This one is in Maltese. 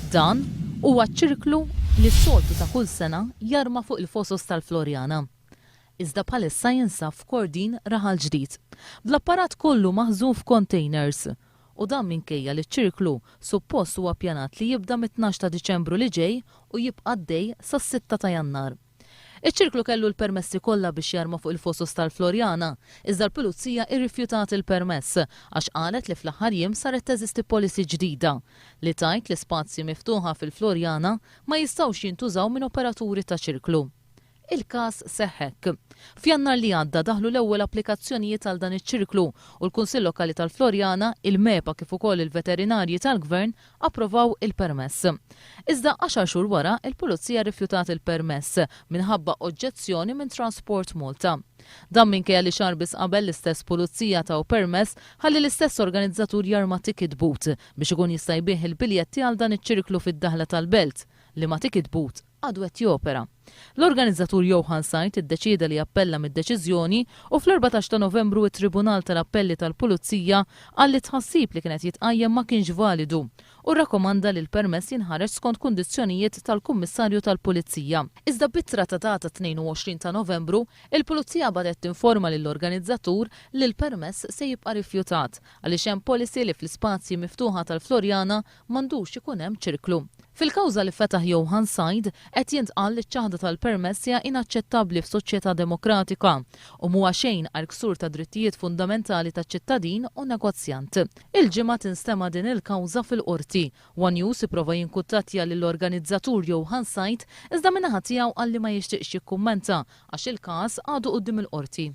Dan huwa ċirklu li s-soltu ta' kull sena jarma fuq il-fosos tal-Florjana. Iżda bħalissa jinsab f'kordin raħal ġdid. Bl-apparat kollu maħżun f'containers. U dan minkejja li ċ-ċirklu suppost huwa ppjanat li jibda mit-12 ta' Diċembru li ġej u jibqa' għaddej sas-6 ta' Jannar. Iċ-ċirklu kellu l-permessi kollha biex jarma fuq il-fosos tal-Florjana, iżda l-pulizija irrifjutat il-permess għax qalet li fl-aħħar jiem saret teżisti policy ġdida li tajt li spazji miftuħa fil-Florjana ma jistgħux jintużaw minn operaturi ta' ċirklu. Il-każ seħħek. F'Jannar li għadda daħlu l-ewwel applikazzjonijiet għal dan iċ-ċirklu u l-Kunsill Lokali tal-Florjana, il-MEPA kif ukoll il-Veterinarji tal-Gvern approvaw il-permess. Iżda 10 xhur wara il-Pulizija rrifjutat il-permess minħabba oġġezzjoni minn Transport Malta. Dan minkejja li xarbis qabel l-istess pulizija taw permess ħalli l-istess organizzatur jarma ticket boot biex ikun jista' jbieħ il-biljetti għal dan iċ-ċirklu fid-daħla tal-Belt li ma ticket boot għadu qed jopera. L-organizzatur Johan Sajt iddeċieda li jappella mid-deċiżjoni u fl-14 ta' Novembru it-Tribunal tal-Appelli tal-Pulizija qal li tħassib li kienet jitqajjem ma kienx validu u rrakkomanda li l-permess jinħareġ skont kundizzjonijiet tal-Kummissarju tal-Pulizija. Iżda b'ittra ta' data 22 ta' Novembru, il-Pulizija badet tinforma lill-organizzatur li l-permess se jibqa' rifjutat għaliex hemm policy li fl-ispazji miftuħa tal-Florjana m'għandux ikun hemm ċirklu. Fil-kawża li fetaħ Johan Sajd qed jintqal li ċ-ċaħda tal-permess hija inaċċettabbli f'soċjetà demokratika u mhuwa xejn għal ksur ta' drittijiet fundamentali taċ-ċittadin u negozjant. Il-ġimgħa tinstema' din il-kawża fil-qorti. One News ipprova jinkuttattja lill-organizzatur Johan Sajd iżda min-naħa tiegħu qal li ma jixtieqx jikkummenta għax il-każ għadu quddiem il-qorti.